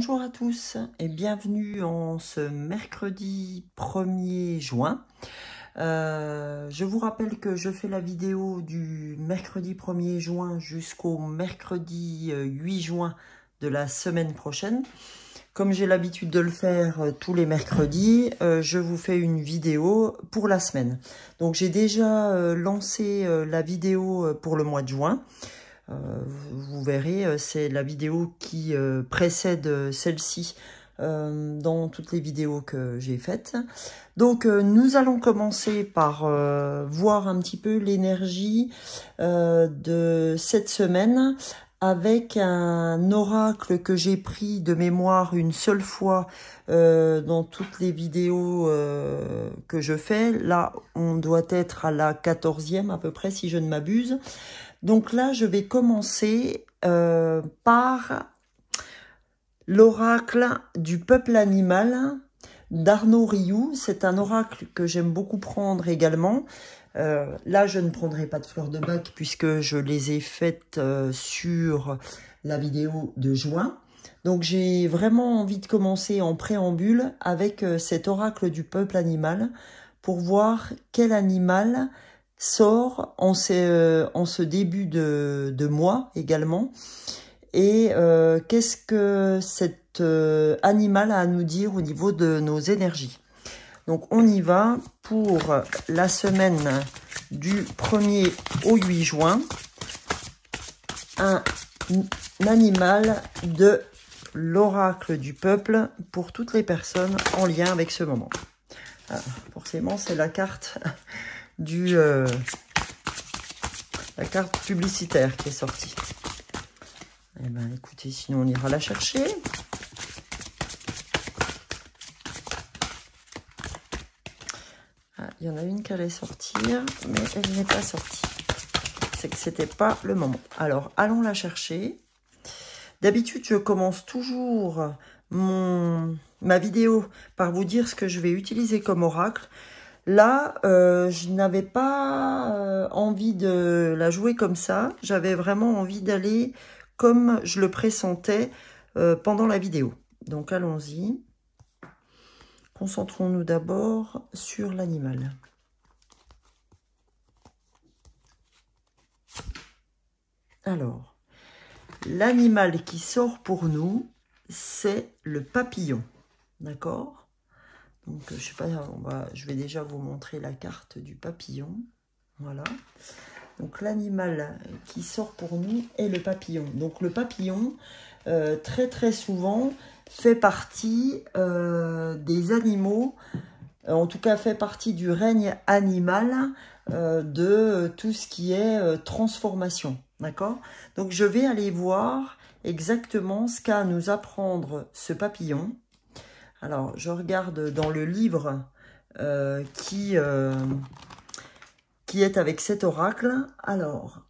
Bonjour à tous et bienvenue en ce mercredi 1er juin. Je vous rappelle que je fais la vidéo du mercredi 1er juin jusqu'au mercredi 8 juin de la semaine prochaine. Comme j'ai l'habitude de le faire tous les mercredis, je vous fais une vidéo pour la semaine. Donc j'ai déjà lancé la vidéo pour le mois de juin. Vous verrez, c'est la vidéo qui précède celle-ci dans toutes les vidéos que j'ai faites. Donc nous allons commencer par voir un petit peu l'énergie de cette semaine avec un oracle que j'ai pris de mémoire une seule fois dans toutes les vidéos que je fais. Là, on doit être à la 14e à peu près, si je ne m'abuse. Donc là, je vais commencer par l'oracle du peuple animal d'Arnaud Rioux. C'est un oracle que j'aime beaucoup prendre également. Là, je ne prendrai pas de fleurs de bac puisque je les ai faites sur la vidéo de juin. Donc, j'ai vraiment envie de commencer en préambule avec cet oracle du peuple animal pour voir quel animal sort en ce début de mois également. Et qu'est-ce que cet animal a à nous dire au niveau de nos énergies. Donc on y va pour la semaine du 1er au 8 juin. Un animal de l'oracle du peuple pour toutes les personnes en lien avec ce moment. Ah, forcément, c'est la carte la carte publicitaire qui est sortie. Eh bien, écoutez, sinon on ira la chercher. Ah, il y en a une qui allait sortir, mais elle n'est pas sortie. C'est que c'était pas le moment. Alors, allons la chercher. D'habitude, je commence toujours ma vidéo par vous dire ce que je vais utiliser comme oracle. Là, je n'avais pas envie de la jouer comme ça. J'avais vraiment envie d'aller comme je le pressentais pendant la vidéo. Donc, allons-y. Concentrons-nous d'abord sur l'animal. Alors, l'animal qui sort pour nous, c'est le papillon. D'accord ? Donc, je sais pas, je vais déjà vous montrer la carte du papillon. Voilà. Donc, l'animal qui sort pour nous est le papillon. Donc, le papillon, très souvent, fait partie des animaux, en tout cas, fait partie du règne animal de tout ce qui est transformation. D'accord ? Donc, je vais aller voir exactement ce qu'a à nous apprendre ce papillon. Alors, je regarde dans le livre qui est avec cet oracle. Alors,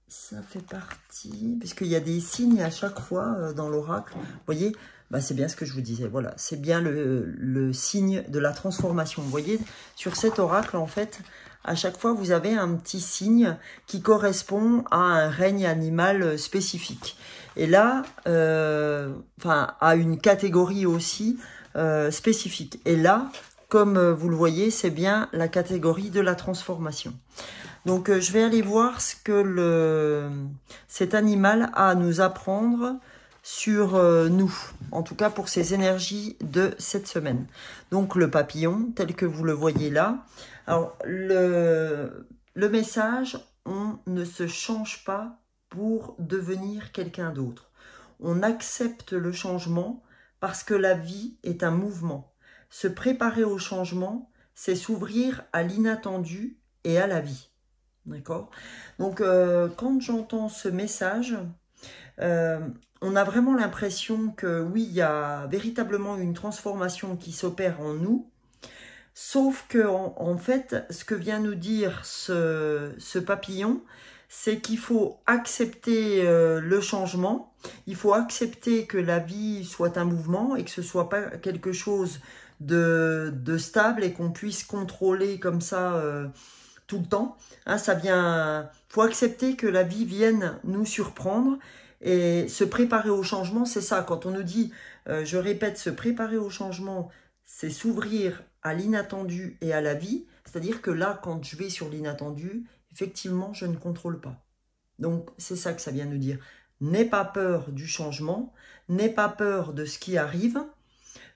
ça fait partie, puisqu'il y a des signes à chaque fois dans l'oracle. Vous voyez, bah, c'est bien ce que je vous disais. Voilà, c'est bien le signe de la transformation. Vous voyez, sur cet oracle, en fait, à chaque fois, vous avez un petit signe qui correspond à un règne animal spécifique. Et là, à une catégorie aussi spécifique. Et là, comme vous le voyez, c'est bien la catégorie de la transformation. Donc, je vais aller voir ce que cet animal a à nous apprendre sur nous, en tout cas pour ses énergies de cette semaine. Donc, le papillon, tel que vous le voyez là. Alors, le message, on ne se change pas pour devenir quelqu'un d'autre. On accepte le changement parce que la vie est un mouvement. Se préparer au changement, c'est s'ouvrir à l'inattendu et à la vie. D'accord ? Donc, quand j'entends ce message, on a vraiment l'impression que oui, il y a véritablement une transformation qui s'opère en nous. Sauf que, en fait, ce que vient nous dire ce papillon, c'est qu'il faut accepter le changement, il faut accepter que la vie soit un mouvement et que ce ne soit pas quelque chose de stable et qu'on puisse contrôler comme ça tout le temps. Hein, faut accepter que la vie vienne nous surprendre Et se préparer au changement, c'est ça. Quand on nous dit, je répète, se préparer au changement, c'est s'ouvrir à l'inattendu et à la vie. C'est-à-dire que là, quand je vais sur l'inattendu, effectivement, je ne contrôle pas. Donc, c'est ça que ça vient nous dire. N'aie pas peur du changement, n'aie pas peur de ce qui arrive.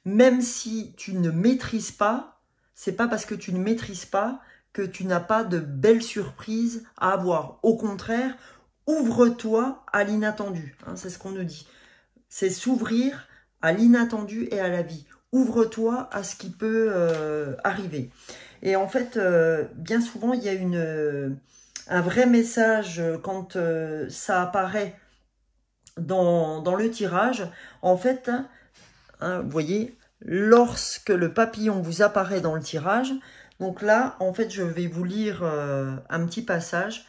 Même si tu ne maîtrises pas, c'est pas parce que tu ne maîtrises pas que tu n'as pas de belles surprises à avoir. Au contraire, ouvre-toi à l'inattendu. Hein, c'est ce qu'on nous dit. C'est s'ouvrir à l'inattendu et à la vie. Ouvre-toi à ce qui peut arriver. Et en fait, bien souvent, il y a un vrai message quand ça apparaît dans le tirage. En fait, hein, vous voyez, lorsque le papillon vous apparaît dans le tirage, donc là, en fait, je vais vous lire un petit passage.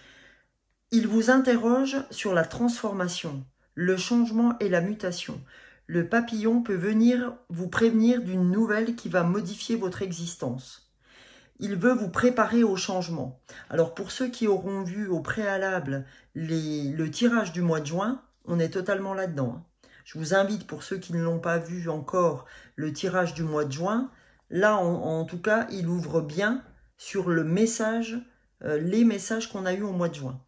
Il vous interroge sur la transformation, le changement et la mutation. Le papillon peut venir vous prévenir d'une nouvelle qui va modifier votre existence. Il veut vous préparer au changement. Alors, pour ceux qui auront vu au préalable le tirage du mois de juin, on est totalement là-dedans. Je vous invite, pour ceux qui ne l'ont pas vu encore, le tirage du mois de juin. Là, en tout cas, il ouvre bien sur le message, les messages qu'on a eus au mois de juin.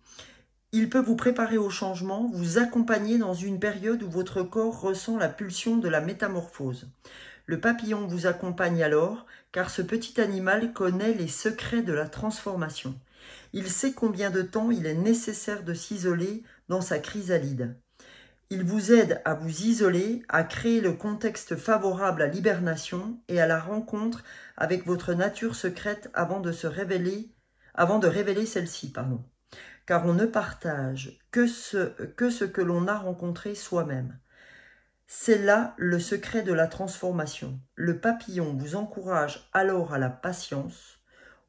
Il peut vous préparer au changement, vous accompagner dans une période où votre corps ressent la pulsion de la métamorphose. Le papillon vous accompagne alors, car ce petit animal connaît les secrets de la transformation. Il sait combien de temps il est nécessaire de s'isoler dans sa chrysalide. Il vous aide à vous isoler, à créer le contexte favorable à l'hibernation et à la rencontre avec votre nature secrète avant de révéler celle-ci, pardon. Car on ne partage que ce que l'on a rencontré soi-même. C'est là le secret de la transformation. Le papillon vous encourage alors à la patience,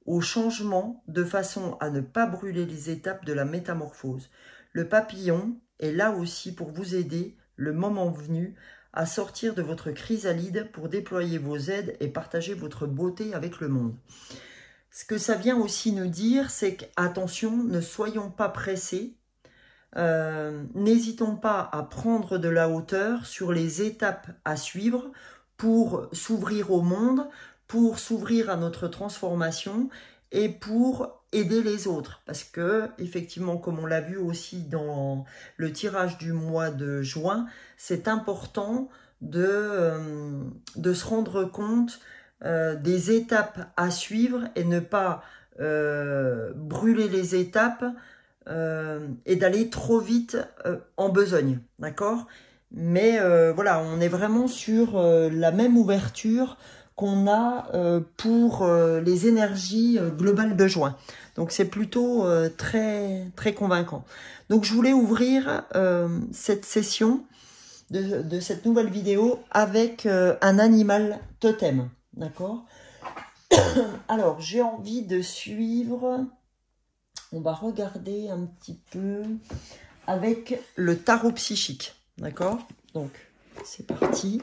au changement, de façon à ne pas brûler les étapes de la métamorphose. Le papillon est là aussi pour vous aider, le moment venu, à sortir de votre chrysalide pour déployer vos aides et partager votre beauté avec le monde. Ce que ça vient aussi nous dire, c'est qu'attention, ne soyons pas pressés, n'hésitons pas à prendre de la hauteur sur les étapes à suivre pour s'ouvrir au monde, pour s'ouvrir à notre transformation et pour aider les autres. Parce que, effectivement, comme on l'a vu aussi dans le tirage du mois de juin, c'est important de se rendre compte des étapes à suivre et ne pas brûler les étapes et d'aller trop vite en besogne, d'accord? Mais voilà, on est vraiment sur la même ouverture qu'on a pour les énergies globales de juin. Donc c'est plutôt très, très convaincant. Donc je voulais ouvrir cette session de cette nouvelle vidéo avec un animal totem. D'accord? Alors, j'ai envie de suivre. On va regarder un petit peu avec le tarot psychique. D'accord? Donc, c'est parti.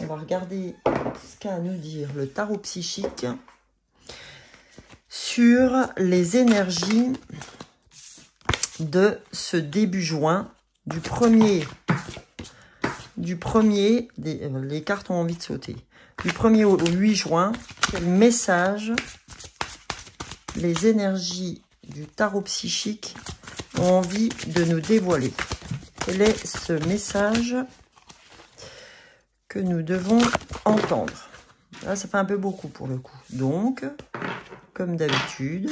On va regarder ce qu'a à nous dire le tarot psychique sur les énergies de ce début juin, du premier, les cartes ont envie de sauter. Du 1er au 8 juin, quel message les énergies du tarot psychique ont envie de nous dévoiler? Quel est ce message que nous devons entendre? Là, ça fait un peu beaucoup pour le coup. Donc, comme d'habitude,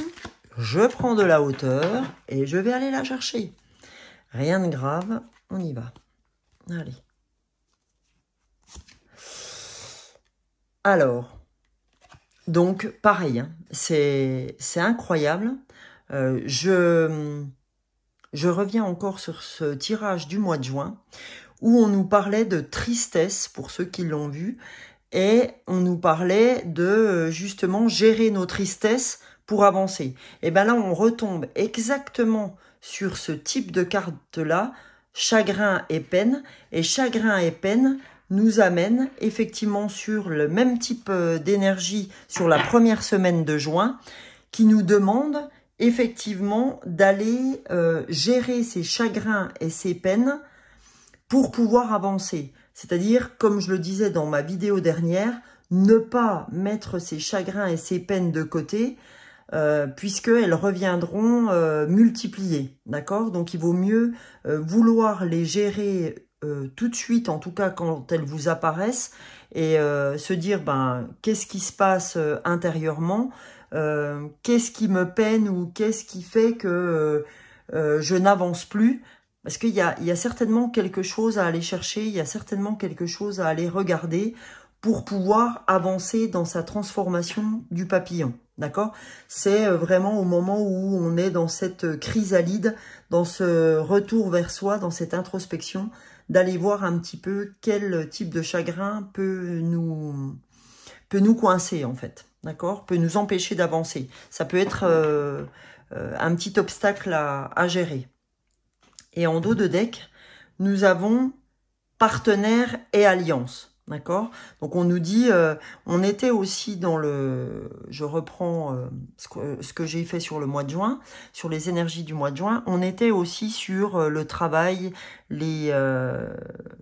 je prends de la hauteur et je vais aller la chercher. Rien de grave, on y va. Allez. Alors, donc pareil, hein, c'est incroyable. Je reviens encore sur ce tirage du mois de juin où on nous parlait de tristesse pour ceux qui l'ont vu et on nous parlait de justement gérer nos tristesses pour avancer. Et bien là, on retombe exactement sur ce type de carte-là, chagrin et peine. Et chagrin et peine nous amène effectivement sur le même type d'énergie sur la première semaine de juin qui nous demande effectivement d'aller gérer ces chagrins et ces peines pour pouvoir avancer. C'est-à-dire, comme je le disais dans ma vidéo dernière, ne pas mettre ses chagrins et ses peines de côté, puisqu'elles reviendront multipliées, d'accord? Donc, il vaut mieux vouloir les gérer tout de suite, en tout cas quand elles vous apparaissent, et se dire, ben, qu'est-ce qui se passe intérieurement, qu'est-ce qui me peine ou qu'est-ce qui fait que je n'avance plus. Parce qu'il y a certainement quelque chose à aller chercher, il y a certainement quelque chose à aller regarder pour pouvoir avancer dans sa transformation du papillon. D'accord? C'est vraiment au moment où on est dans cette chrysalide, dans ce retour vers soi, dans cette introspection, d'aller voir un petit peu quel type de chagrin peut nous coincer en fait. D'accord? Peut nous empêcher d'avancer. Ça peut être un petit obstacle à gérer. Et en dos de deck, nous avons partenaire et alliance. D'accord? Donc, on nous dit, on était aussi dans le... Je reprends ce que j'ai fait sur le mois de juin, sur les énergies du mois de juin. On était aussi sur le travail, les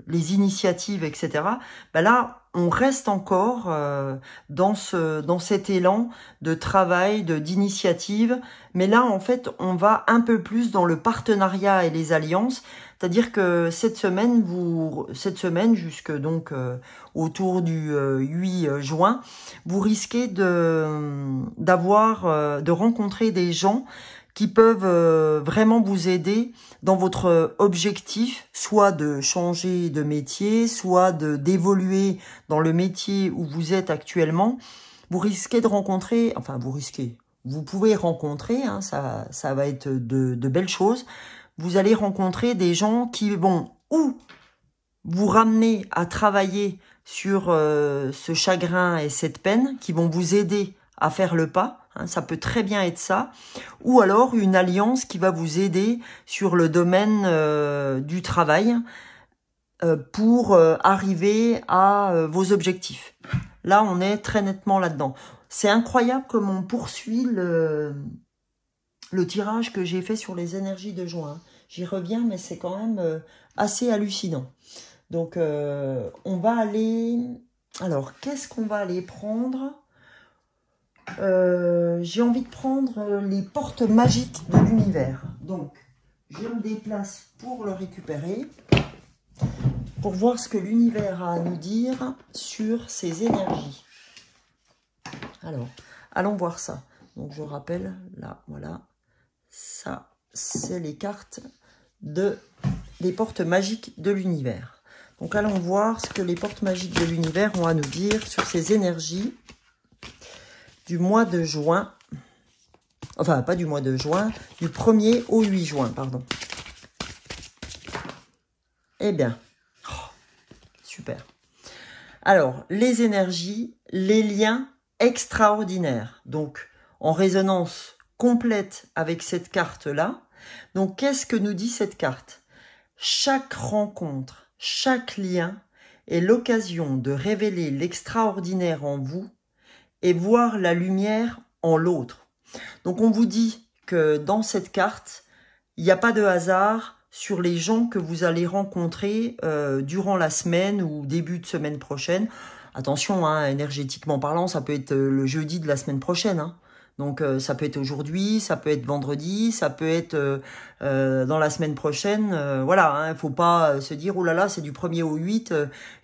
initiatives, etc. Ben là, on reste encore dans cet élan de travail, d'initiative. Mais là, en fait, on va un peu plus dans le partenariat et les alliances. C'est-à-dire que cette semaine jusque donc autour du 8 juin, vous risquez de rencontrer des gens qui peuvent vraiment vous aider dans votre objectif, soit de changer de métier, soit d'évoluer dans le métier où vous êtes actuellement. Vous risquez de rencontrer, enfin vous pouvez rencontrer, hein, ça va être de belles choses. Vous allez rencontrer des gens qui vont ou vous ramener à travailler sur ce chagrin et cette peine, qui vont vous aider à faire le pas. Hein, ça peut très bien être ça. Ou alors une alliance qui va vous aider sur le domaine du travail pour arriver à vos objectifs. Là, on est très nettement là-dedans. C'est incroyable comme on poursuit le tirage que j'ai fait sur les énergies de juin. J'y reviens, mais c'est quand même assez hallucinant. Donc, on va aller... Alors, qu'est-ce qu'on va aller prendre? J'ai envie de prendre les portes magiques de l'univers. Donc, je me déplace pour le récupérer, pour voir ce que l'univers a à nous dire sur ces énergies. Alors, allons voir ça. Donc, je rappelle, là, voilà, ça, c'est les cartes des portes magiques de l'univers. Donc, allons voir ce que les portes magiques de l'univers ont à nous dire sur ces énergies du mois de juin. Enfin, pas du mois de juin, du 1er au 8 juin, pardon. Eh bien, super. Alors, les énergies, les liens extraordinaires. Donc, en résonance complète avec cette carte-là. Donc, qu'est-ce que nous dit cette carte? Chaque rencontre, chaque lien est l'occasion de révéler l'extraordinaire en vous et voir la lumière en l'autre. Donc, on vous dit que dans cette carte, il n'y a pas de hasard sur les gens que vous allez rencontrer durant la semaine ou début de semaine prochaine. Attention, hein, énergétiquement parlant, ça peut être le jeudi de la semaine prochaine, hein. Donc, ça peut être aujourd'hui, ça peut être vendredi, ça peut être dans la semaine prochaine. Voilà, hein, faut pas se dire, oh là là, c'est du 1er au 8,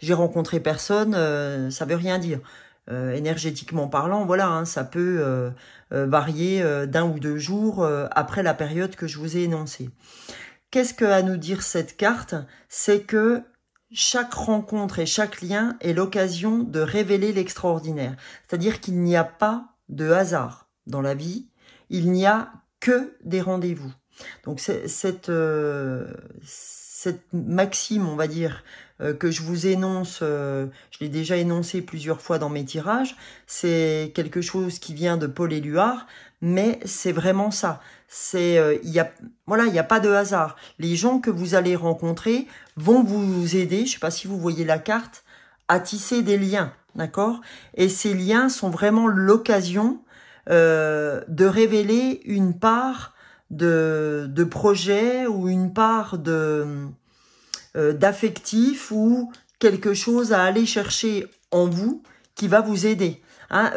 j'ai rencontré personne, ça veut rien dire. Énergétiquement parlant, voilà, hein, ça peut varier d'un ou deux jours après la période que je vous ai énoncée. Qu'est-ce que à nous dire cette carte? C'est que chaque rencontre et chaque lien est l'occasion de révéler l'extraordinaire. C'est-à-dire qu'il n'y a pas de hasard dans la vie, il n'y a que des rendez-vous. Donc cette maxime, on va dire, que je vous énonce, je l'ai déjà énoncé plusieurs fois dans mes tirages, c'est quelque chose qui vient de Paul Éluard, mais c'est vraiment ça. C'est il y a pas de hasard. Les gens que vous allez rencontrer vont vous aider, je sais pas si vous voyez la carte, à tisser des liens, d'accord? Et ces liens sont vraiment l'occasion de révéler une part de projet ou une part d'affectif ou quelque chose à aller chercher en vous qui va vous aider. Hein,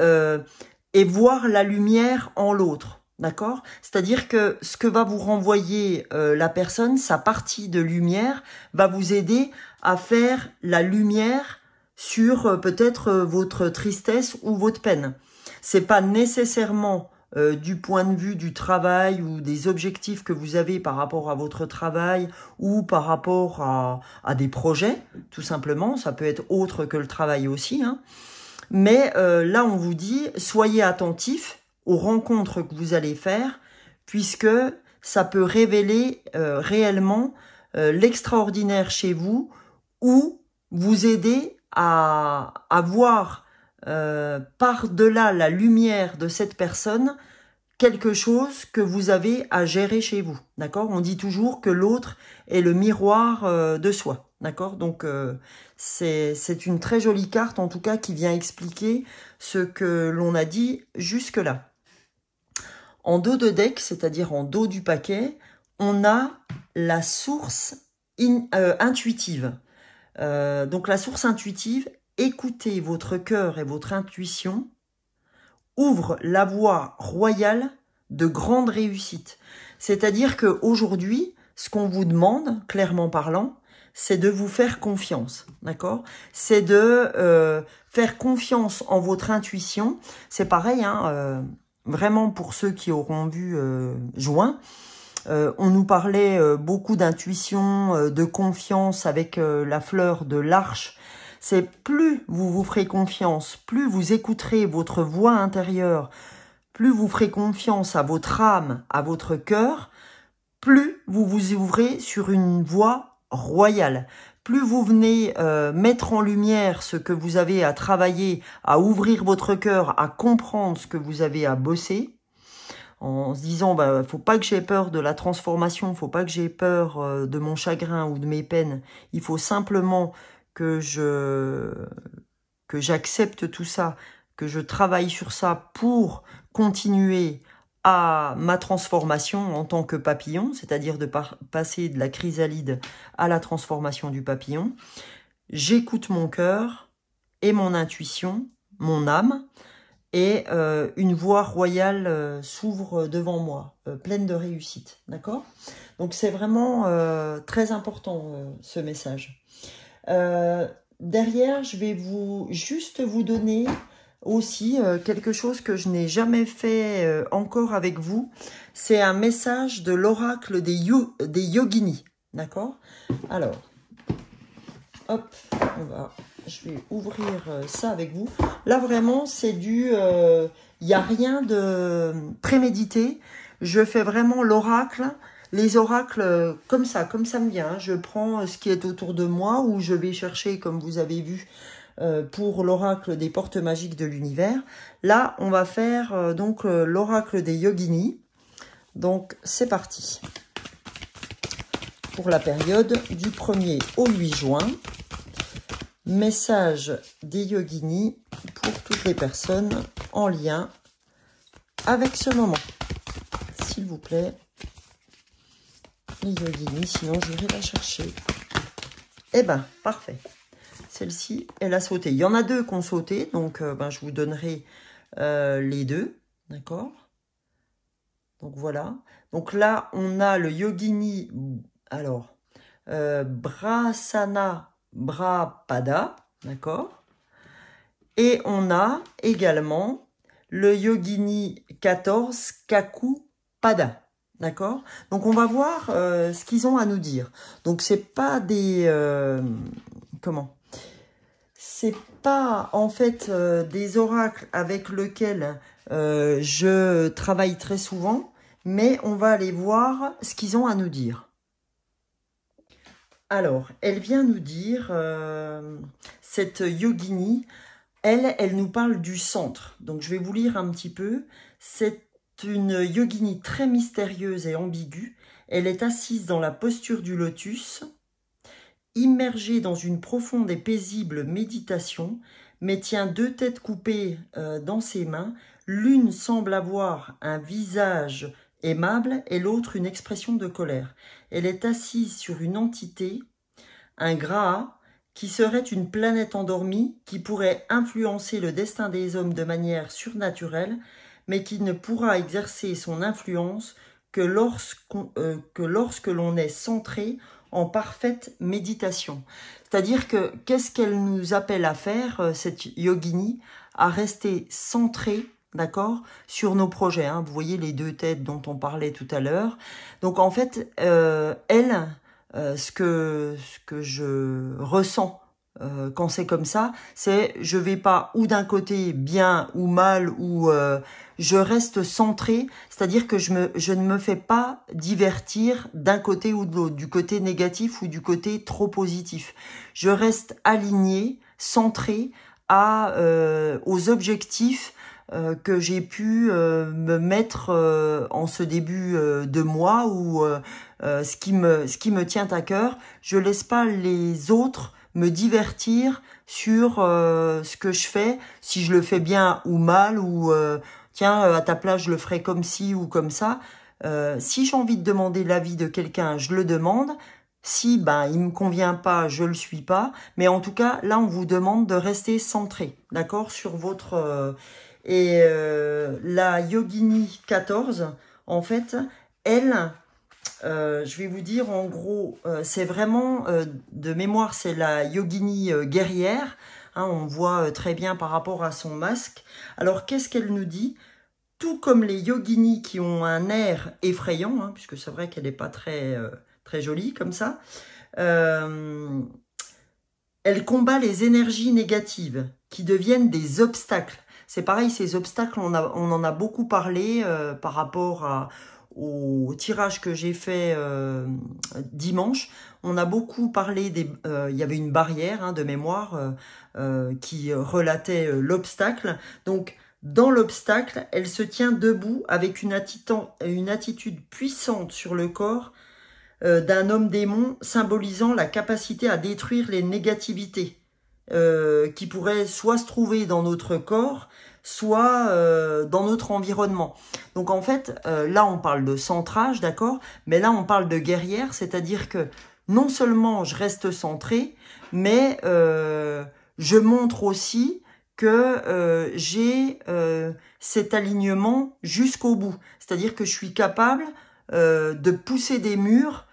et voir la lumière en l'autre. D'accord? C'est-à-dire que ce que va vous renvoyer la personne, sa partie de lumière, va vous aider à faire la lumière sur peut-être votre tristesse ou votre peine. C'est pas nécessairement du point de vue du travail ou des objectifs que vous avez par rapport à votre travail ou par rapport à des projets, tout simplement. Ça peut être autre que le travail aussi, hein. Mais là, on vous dit, soyez attentifs aux rencontres que vous allez faire, puisque ça peut révéler réellement l'extraordinaire chez vous ou vous aider à voir par-delà la lumière de cette personne quelque chose que vous avez à gérer chez vous. D'accord? On dit toujours que l'autre est le miroir de soi. D'accord? Donc, c'est une très jolie carte, en tout cas, qui vient expliquer ce que l'on a dit jusque-là. En dos de deck, c'est-à-dire en dos du paquet, on a la source intuitive. Donc, la source intuitive, écoutez votre cœur et votre intuition, ouvre la voie royale de grande réussite. C'est-à-dire qu'aujourd'hui, ce qu'on vous demande, clairement parlant, c'est de vous faire confiance, d'accord? C'est de faire confiance en votre intuition. C'est pareil, hein, vraiment pour ceux qui auront vu juin, on nous parlait beaucoup d'intuition, de confiance avec la fleur de l'arche. C'est plus vous vous ferez confiance, plus vous écouterez votre voix intérieure, plus vous ferez confiance à votre âme, à votre cœur, plus vous vous ouvrez sur une voie royale. Plus vous venez mettre en lumière ce que vous avez à travailler, à ouvrir votre cœur, à comprendre ce que vous avez à bosser, en se disant, bah, faut pas que j'ai peur de la transformation, faut pas que j'ai peur de mon chagrin ou de mes peines, il faut simplement que j'accepte tout ça, que je travaille sur ça pour continuer à ma transformation en tant que papillon, c'est-à-dire de passer de la chrysalide à la transformation du papillon. J'écoute mon cœur et mon intuition, mon âme, et une voie royale s'ouvre devant moi, pleine de réussite. D'accord? Donc c'est vraiment très important ce message. Derrière, je vais juste vous donner aussi quelque chose que je n'ai jamais fait encore avec vous. C'est un message de l'oracle des yoginis. D'accord? Alors, hop, je vais ouvrir ça avec vous. Là, vraiment, c'est du... Il n'y a rien de prémédité. Je fais vraiment l'oracle. Les oracles, comme ça me vient. Je prends ce qui est autour de moi ou je vais chercher, comme vous avez vu, pour l'oracle des portes magiques de l'univers. Là, on va faire donc l'oracle des yoginis. Donc, c'est parti. Pour la période du 1er au 8 juin. Message des yoginis pour toutes les personnes en lien avec ce moment. S'il vous plaît. Les yoginis, sinon j'irai la chercher. Eh ben, parfait. Celle-ci, elle a sauté. Il y en a deux qui ont sauté, donc je vous donnerai les deux. D'accord? Donc voilà. Donc là, on a le yogini, alors, Brasana Brapada, d'accord? Et on a également le yogini 14 Kakupada. D'accord? Donc, on va voir ce qu'ils ont à nous dire. Donc, c'est pas des... c'est pas, en fait, des oracles avec lesquels je travaille très souvent, mais on va aller voir ce qu'ils ont à nous dire. Alors, elle vient nous dire, cette yogini, elle nous parle du centre. Donc, je vais vous lire un petit peu. C'est une yogini très mystérieuse et ambiguë. Elle est assise dans la posture du lotus, immergée dans une profonde et paisible méditation, mais tient deux têtes coupées dans ses mains. L'une semble avoir un visage aimable et l'autre une expression de colère. Elle est assise sur une entité un Graha, qui serait une planète endormie qui pourrait influencer le destin des hommes de manière surnaturelle, mais qui ne pourra exercer son influence que lorsque l'on est centré en parfaite méditation. C'est-à-dire que qu'est-ce qu'elle nous appelle à faire, cette yogini, à rester centré, d'accord, sur nos projets. Hein. Vous voyez les deux têtes dont on parlait tout à l'heure. Donc en fait, elle, ce que je ressens quand c'est comme ça, c'est je vais pas ou d'un côté bien ou mal, ou je reste centré, c'est-à-dire que je ne me fais pas divertir d'un côté ou de l'autre, du côté négatif ou du côté trop positif. Je reste aligné, centré aux objectifs que j'ai pu me mettre en ce début de mois, ou ce qui me tient à cœur. Je laisse pas les autres me divertir sur ce que je fais, si je le fais bien ou mal, ou tiens, à ta place, je le ferai comme ci ou comme ça. Si j'ai envie de demander l'avis de quelqu'un, je le demande. Si il me convient pas, je le suis pas. Mais en tout cas, là, on vous demande de rester centré, d'accord, sur votre... la Yogini 14, en fait, elle... je vais vous dire, en gros, c'est vraiment, de mémoire, c'est la yogini guerrière. Hein, on voit très bien par rapport à son masque. Alors, qu'est-ce qu'elle nous dit? Tout comme les yoginis qui ont un air effrayant, hein, puisque c'est vrai qu'elle n'est pas très, très jolie comme ça, elle combat les énergies négatives qui deviennent des obstacles. C'est pareil, ces obstacles, on en a beaucoup parlé par rapport au tirage que j'ai fait dimanche. On a beaucoup parlé il y avait une barrière, hein, de mémoire qui relatait l'obstacle. Donc, dans l'obstacle, elle se tient debout avec une attitude puissante sur le corps d'un homme démon, symbolisant la capacité à détruire les négativités qui pourraient soit se trouver dans notre corps, soit dans notre environnement. Donc en fait, là on parle de centrage, d'accord, mais là on parle de guerrière, c'est-à-dire que non seulement je reste centré, mais je montre aussi que j'ai cet alignement jusqu'au bout. C'est-à-dire que je suis capable de pousser des murs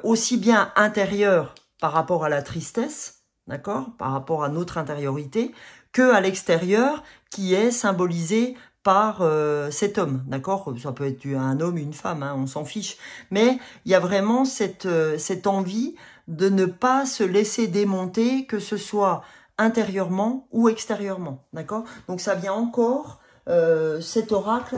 aussi bien intérieurs par rapport à la tristesse, d'accord, par rapport à notre intériorité, que à l'extérieur qui est symbolisé par cet homme, d'accord. Ça peut être un homme, une femme, hein, on s'en fiche. Mais il y a vraiment cette envie de ne pas se laisser démonter, que ce soit intérieurement ou extérieurement, d'accord. Donc ça vient encore, cet oracle,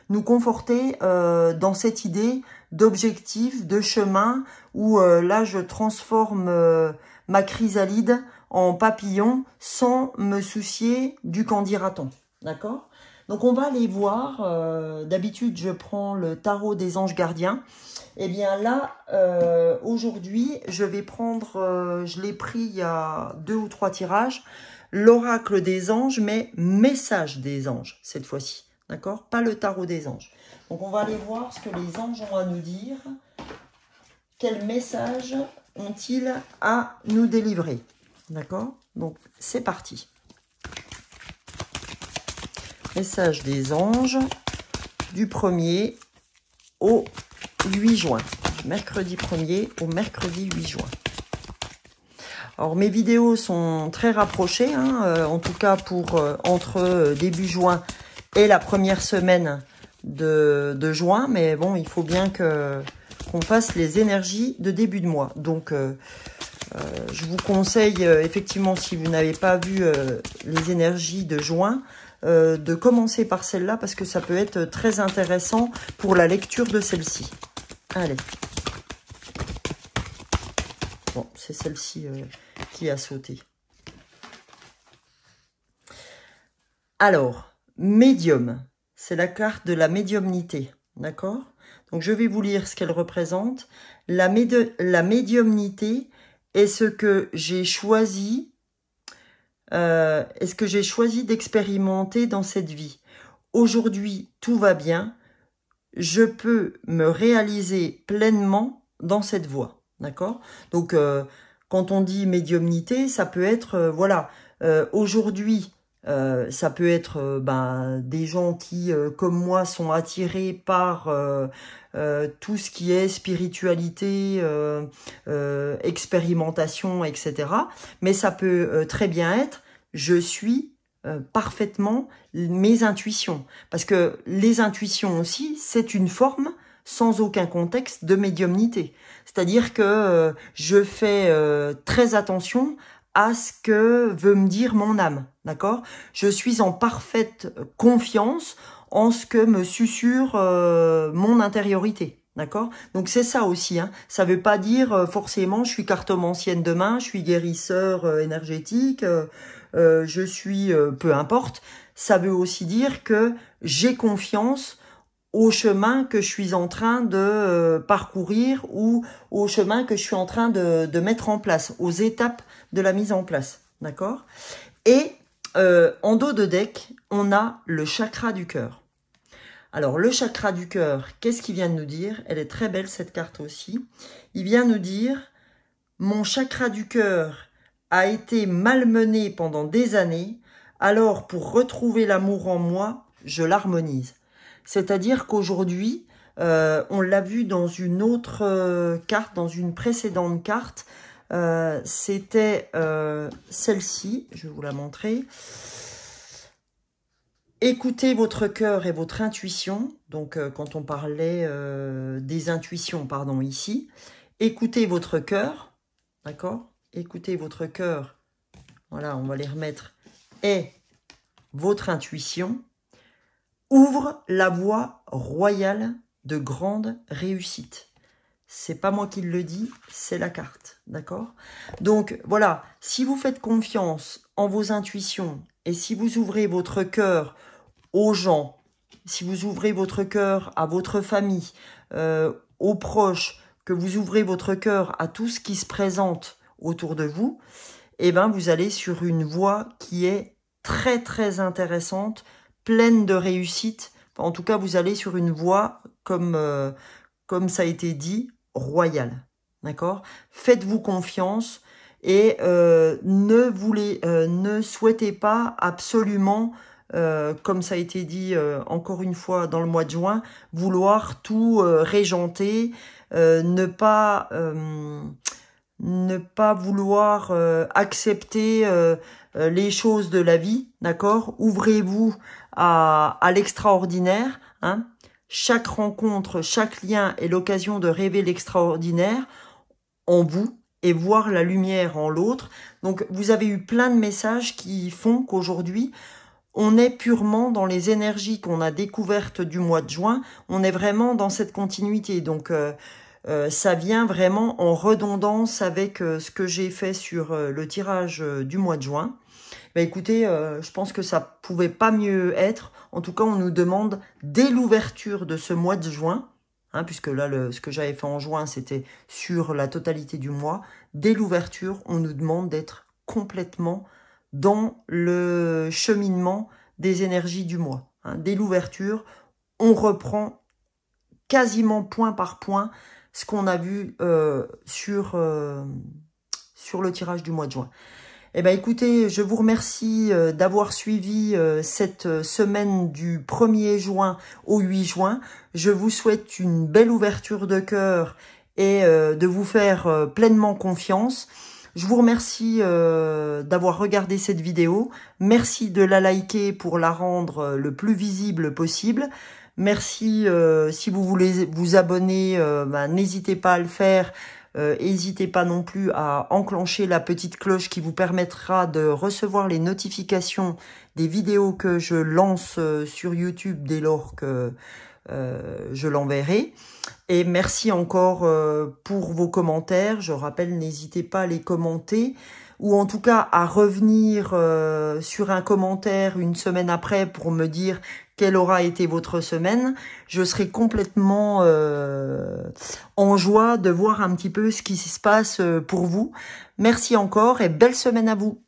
nous conforter dans cette idée d'objectif, de chemin, où là je transforme ma chrysalide en papillon sans me soucier du qu'en dira-t-on, d'accord. Donc on va aller voir, d'habitude je prends le tarot des anges gardiens. Et bien là, aujourd'hui, je vais prendre, je l'ai pris il y a 2 ou 3 tirages, l'oracle des anges, mais message des anges cette fois-ci, d'accord, pas le tarot des anges. Donc on va aller voir ce que les anges ont à nous dire, quel message ont-ils à nous délivrer, d'accord. Donc c'est parti. Message des anges du 1er au 8 juin. Mercredi 1er au mercredi 8 juin. Alors mes vidéos sont très rapprochées, hein, en tout cas pour entre début juin et la première semaine de juin. Mais bon, il faut bien qu'on fasse les énergies de début de mois. Donc je vous conseille effectivement, si vous n'avez pas vu les énergies de juin, de commencer par celle-là, parce que ça peut être très intéressant pour la lecture de celle-ci. Allez. Bon, c'est celle-ci qui a sauté. Alors, médium, c'est la carte de la médiumnité, d'accord? Donc, je vais vous lire ce qu'elle représente. La médiumnité est ce que j'ai choisi. Est-ce que j'ai choisi d'expérimenter dans cette vie? Aujourd'hui, tout va bien. Je peux me réaliser pleinement dans cette voie. D'accord? Donc, quand on dit médiumnité, ça peut être, voilà, aujourd'hui, ça peut être des gens qui, comme moi, sont attirés par tout ce qui est spiritualité, expérimentation, etc. Mais ça peut très bien être, je suis parfaitement mes intuitions. Parce que les intuitions aussi, c'est une forme, sans aucun contexte, de médiumnité. C'est-à-dire que je fais très attention à ce que veut me dire mon âme, d'accord? Je suis en parfaite confiance en ce que me susurre mon intériorité, d'accord? Donc c'est ça aussi, hein. Ça veut pas dire forcément je suis cartomancienne demain, je suis guérisseur énergétique, je suis peu importe. Ça veut aussi dire que j'ai confiance au chemin que je suis en train de parcourir ou au chemin que je suis en train de mettre en place, aux étapes de la mise en place, d'accord? Et en dos de deck, on a le chakra du cœur. Alors, le chakra du cœur, qu'est-ce qu'il vient de nous dire? Elle est très belle, cette carte aussi. Il vient nous dire, mon chakra du cœur a été malmené pendant des années, alors pour retrouver l'amour en moi, je l'harmonise. C'est-à-dire qu'aujourd'hui, on l'a vu dans une autre carte, dans une précédente carte, c'était celle-ci, je vais vous la montrer. Écoutez votre cœur et votre intuition, donc quand on parlait des intuitions, pardon, ici, écoutez votre cœur, d'accord? Écoutez votre cœur, voilà, on va les remettre, et votre intuition, ouvre la voie royale de grande réussite. C'est pas moi qui le dis, c'est la carte, d'accord? Donc voilà, si vous faites confiance en vos intuitions et si vous ouvrez votre cœur aux gens, si vous ouvrez votre cœur à votre famille, aux proches, que vous ouvrez votre cœur à tout ce qui se présente autour de vous, eh ben vous allez sur une voie qui est très très intéressante, pleine de réussite. En tout cas, vous allez sur une voie, comme ça a été dit, royale. D'accord? Faites-vous confiance et ne souhaitez pas absolument, comme ça a été dit encore une fois dans le mois de juin, vouloir tout régenter, ne pas vouloir accepter les choses de la vie, d'accord? Ouvrez-vous à l'extraordinaire, hein? Chaque rencontre, chaque lien est l'occasion de rêver l'extraordinaire en vous et voir la lumière en l'autre. Donc, vous avez eu plein de messages qui font qu'aujourd'hui, on est purement dans les énergies qu'on a découvertes du mois de juin. On est vraiment dans cette continuité. Donc, ça vient vraiment en redondance avec ce que j'ai fait sur le tirage du mois de juin. Ben écoutez, je pense que ça pouvait pas mieux être. En tout cas, on nous demande dès l'ouverture de ce mois de juin, hein, puisque là, ce que j'avais fait en juin, c'était sur la totalité du mois. Dès l'ouverture, on nous demande d'être complètement dans le cheminement des énergies du mois. Hein. Dès l'ouverture, on reprend quasiment point par point ce qu'on a vu sur le tirage du mois de juin. Eh ben, écoutez, je vous remercie d'avoir suivi cette semaine du 1er juin au 8 juin. Je vous souhaite une belle ouverture de cœur et de vous faire pleinement confiance. Je vous remercie d'avoir regardé cette vidéo. Merci de la liker pour la rendre le plus visible possible. Merci, si vous voulez vous abonner, n'hésitez pas à le faire. N'hésitez pas non plus à enclencher la petite cloche qui vous permettra de recevoir les notifications des vidéos que je lance sur YouTube dès lors que je l'enverrai. Et merci encore pour vos commentaires. Je rappelle, n'hésitez pas à les commenter ou en tout cas à revenir sur un commentaire une semaine après pour me dire quelle aura été votre semaine. Je serai complètement en joie de voir un petit peu ce qui se passe pour vous. Merci encore et belle semaine à vous.